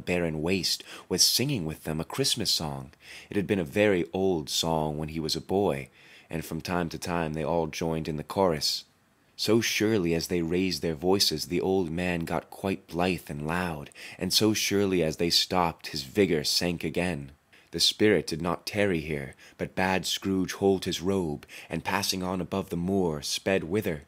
barren waste was singing with them a Christmas song. It had been a very old song when he was a boy, and from time to time they all joined in the chorus. So surely as they raised their voices, the old man got quite blithe and loud, and so surely as they stopped, his vigor sank again. The spirit did not tarry here, but bade Scrooge hold his robe, and passing on above the moor, sped whither?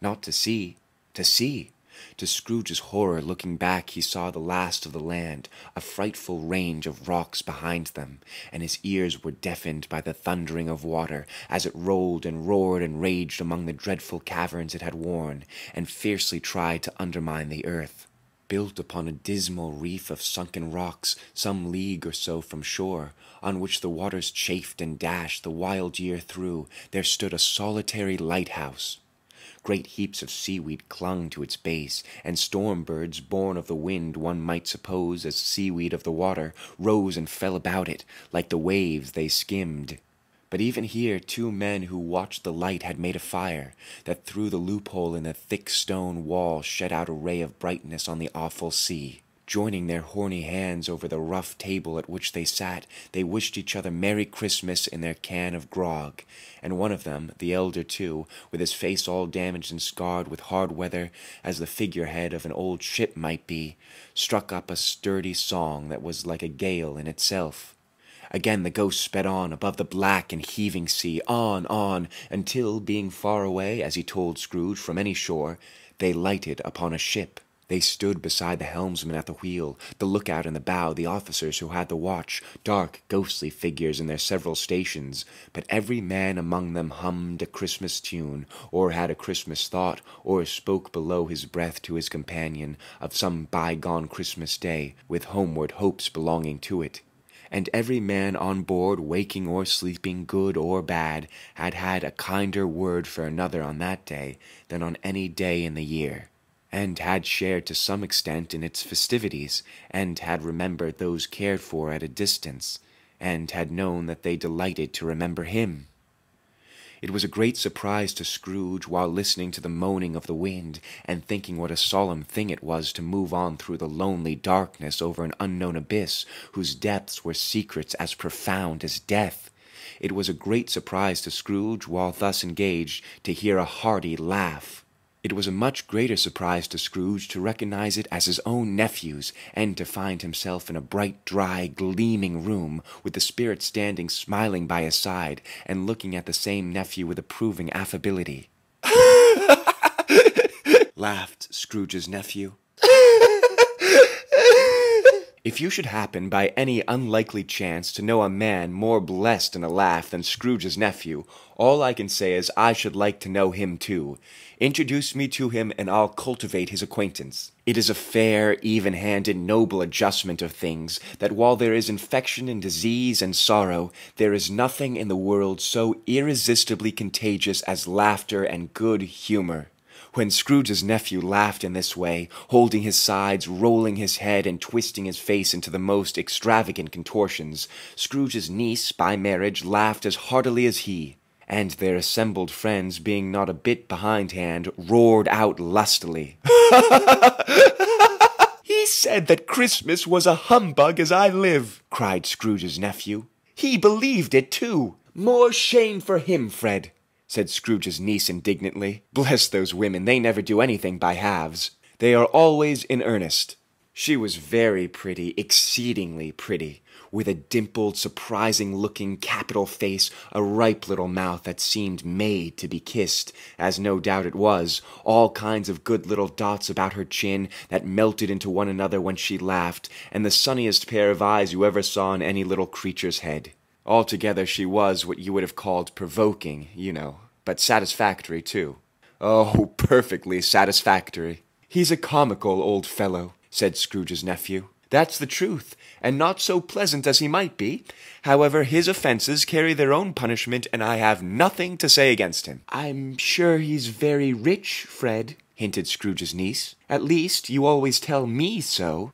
Not to sea, to sea. To Scrooge's horror, looking back, he saw the last of the land, a frightful range of rocks behind them, and his ears were deafened by the thundering of water, as it rolled and roared and raged among the dreadful caverns it had worn, and fiercely tried to undermine the earth. Built upon a dismal reef of sunken rocks, some league or so from shore, on which the waters chafed and dashed the wild year through, there stood a solitary lighthouse. Great heaps of seaweed clung to its base, and storm birds, born of the wind, one might suppose, as seaweed of the water, rose and fell about it, like the waves they skimmed. But even here 2 men who watched the light had made a fire, that through the loophole in the thick stone wall shed out a ray of brightness on the awful sea. Joining their horny hands over the rough table at which they sat, they wished each other Merry Christmas in their can of grog, and one of them, the elder too, with his face all damaged and scarred with hard weather, as the figurehead of an old ship might be, struck up a sturdy song that was like a gale in itself. Again the ghost sped on above the black and heaving sea, on, until, being far away, as he told Scrooge, from any shore, they lighted upon a ship. They stood beside the helmsman at the wheel, the lookout in the bow, the officers who had the watch, dark, ghostly figures in their several stations, but every man among them hummed a Christmas tune, or had a Christmas thought, or spoke below his breath to his companion of some bygone Christmas day, with homeward hopes belonging to it. And every man on board, waking or sleeping, good or bad, had had a kinder word for another on that day than on any day in the year, and had shared to some extent in its festivities, and had remembered those cared for at a distance, and had known that they delighted to remember him. It was a great surprise to Scrooge, while listening to the moaning of the wind, and thinking what a solemn thing it was to move on through the lonely darkness over an unknown abyss, whose depths were secrets as profound as death. It was a great surprise to Scrooge, while thus engaged, to hear a hearty laugh. It was a much greater surprise to Scrooge to recognize it as his own nephew's, and to find himself in a bright, dry, gleaming room, with the spirit standing smiling by his side, and looking at the same nephew with approving affability. Laughed Scrooge's nephew. If you should happen by any unlikely chance to know a man more blessed in a laugh than Scrooge's nephew, all I can say is I should like to know him too. Introduce me to him and I'll cultivate his acquaintance. It is a fair, even-handed, noble adjustment of things, that while there is infection and disease and sorrow, there is nothing in the world so irresistibly contagious as laughter and good humor. When Scrooge's nephew laughed in this way, holding his sides, rolling his head, and twisting his face into the most extravagant contortions, Scrooge's niece, by marriage, laughed as heartily as he, and their assembled friends, being not a bit behindhand, roared out lustily. "He said that Christmas was a humbug as I live," cried Scrooge's nephew. "He believed it, too." "More shame for him, Fred," said Scrooge's niece indignantly. "Bless those women, they never do anything by halves. They are always in earnest." She was very pretty, exceedingly pretty, with a dimpled, surprising-looking, capital face, a ripe little mouth that seemed made to be kissed, as no doubt it was, all kinds of good little dots about her chin that melted into one another when she laughed, and the sunniest pair of eyes you ever saw in any little creature's head. Altogether she was what you would have called provoking, you know, but satisfactory, too. Oh, perfectly satisfactory. "He's a comical old fellow," said Scrooge's nephew. "That's the truth, and not so pleasant as he might be. However, his offences carry their own punishment, and I have nothing to say against him." "I'm sure he's very rich, Fred," hinted Scrooge's niece. "At least, you always tell me so."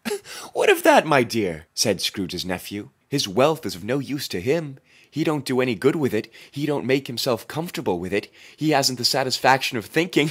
"What of that, my dear?" said Scrooge's nephew. "His wealth is of no use to him. He don't do any good with it. He don't make himself comfortable with it. He hasn't the satisfaction of thinking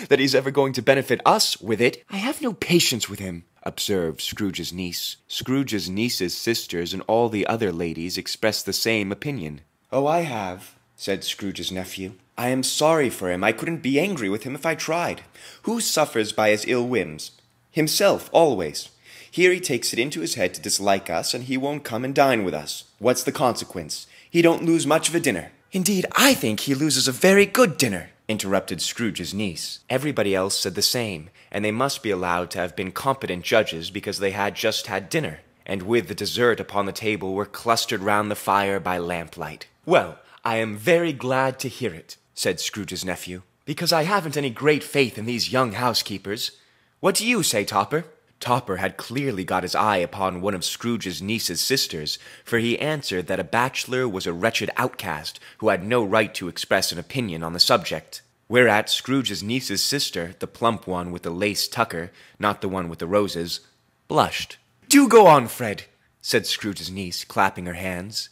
that he's ever going to benefit us with it. I have no patience with him," observed Scrooge's niece. Scrooge's niece's sisters and all the other ladies expressed the same opinion. "Oh, I have," said Scrooge's nephew. "I am sorry for him. I couldn't be angry with him if I tried. Who suffers by his ill whims? Himself, always. Here he takes it into his head to dislike us, and he won't come and dine with us. What's the consequence? He don't lose much of a dinner." "Indeed, I think he loses a very good dinner," interrupted Scrooge's niece. Everybody else said the same, and they must be allowed to have been competent judges because they had just had dinner, and with the dessert upon the table were clustered round the fire by lamplight. "Well, I am very glad to hear it," said Scrooge's nephew, "because I haven't any great faith in these young housekeepers. What do you say, Topper?" Topper had clearly got his eye upon one of Scrooge's niece's sisters, for he answered that a bachelor was a wretched outcast who had no right to express an opinion on the subject. Whereat Scrooge's niece's sister, the plump one with the lace tucker, not the one with the roses, blushed. "Do go on, Fred," said Scrooge's niece, clapping her hands.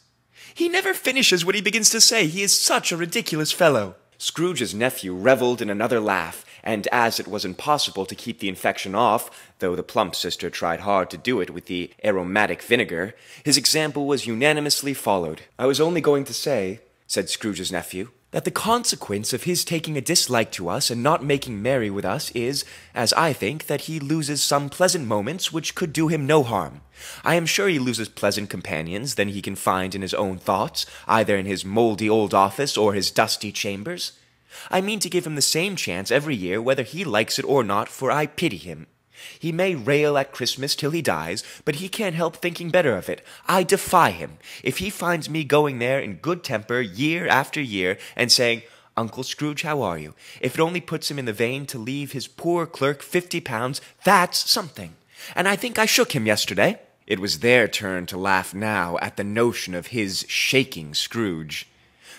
"He never finishes what he begins to say. He is such a ridiculous fellow." Scrooge's nephew revelled in another laugh, and as it was impossible to keep the infection off, though the plump sister tried hard to do it with the aromatic vinegar, his example was unanimously followed. "I was only going to say," said Scrooge's nephew, "that the consequence of his taking a dislike to us and not making merry with us is, as I think, that he loses some pleasant moments which could do him no harm. I am sure he loses pleasant companions than he can find in his own thoughts, either in his mouldy old office or his dusty chambers. I mean to give him the same chance every year, whether he likes it or not, for I pity him. He may rail at Christmas till he dies, but he can't help thinking better of it. I defy him. If he finds me going there in good temper year after year, and saying, 'Uncle Scrooge, how are you?' if it only puts him in the vein to leave his poor clerk £50, that's something. And I think I shook him yesterday." It was their turn to laugh now at the notion of his shaking Scrooge.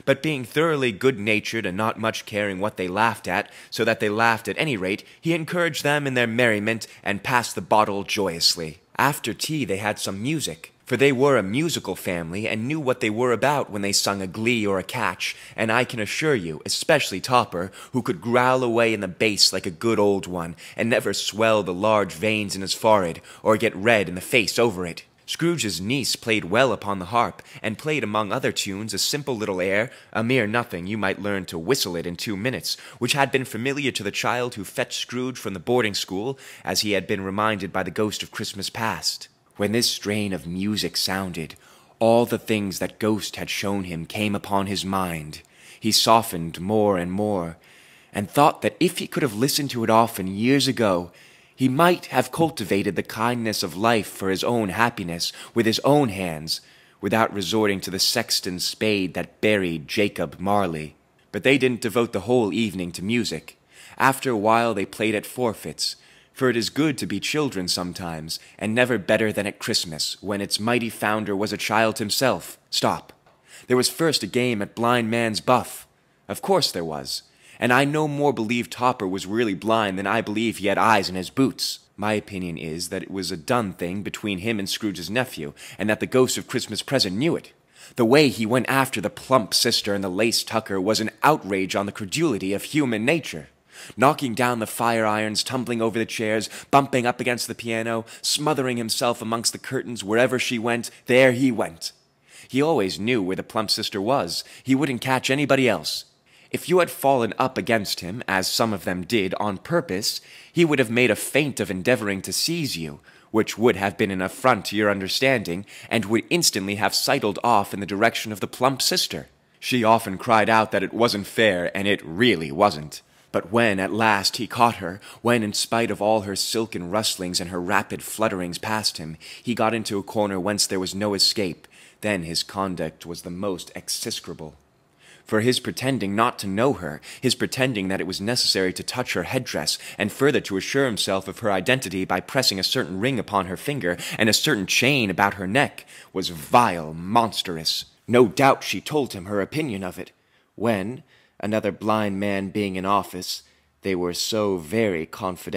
But being thoroughly good-natured and not much caring what they laughed at, so that they laughed at any rate, he encouraged them in their merriment and passed the bottle joyously. After tea they had some music, for they were a musical family and knew what they were about when they sung a glee or a catch, and I can assure you, especially Topper, who could growl away in the bass like a good old one, and never swell the large veins in his forehead, or get red in the face over it. Scrooge's niece played well upon the harp, and played among other tunes a simple little air, a mere nothing, you might learn to whistle it in 2 minutes, which had been familiar to the child who fetched Scrooge from the boarding-school, as he had been reminded by the ghost of Christmas past. When this strain of music sounded, all the things that ghost had shown him came upon his mind. He softened more and more, and thought that if he could have listened to it often years ago, he might have cultivated the kindness of life for his own happiness with his own hands, without resorting to the sexton's spade that buried Jacob Marley. But they didn't devote the whole evening to music. After a while they played at forfeits, for it is good to be children sometimes, and never better than at Christmas, when its mighty founder was a child himself. Stop. There was first a game at blind man's buff. Of course there was. And I no more believe Topper was really blind than I believe he had eyes in his boots. My opinion is that it was a done thing between him and Scrooge's nephew, and that the ghost of Christmas present knew it. The way he went after the plump sister and the lace tucker was an outrage on the credulity of human nature. Knocking down the fire-irons, tumbling over the chairs, bumping up against the piano, smothering himself amongst the curtains wherever she went, there he went. He always knew where the plump sister was. He wouldn't catch anybody else. If you had fallen up against him, as some of them did, on purpose, he would have made a feint of endeavoring to seize you, which would have been an affront to your understanding, and would instantly have sidled off in the direction of the plump sister. She often cried out that it wasn't fair, and it really wasn't. But when, at last, he caught her, when, in spite of all her silken rustlings and her rapid flutterings past him, he got into a corner whence there was no escape, then his conduct was the most execrable. For his pretending not to know her, his pretending that it was necessary to touch her headdress, and further to assure himself of her identity by pressing a certain ring upon her finger, and a certain chain about her neck, was vile, monstrous. No doubt she told him her opinion of it, when, another blind man being in office, they were so very confidential.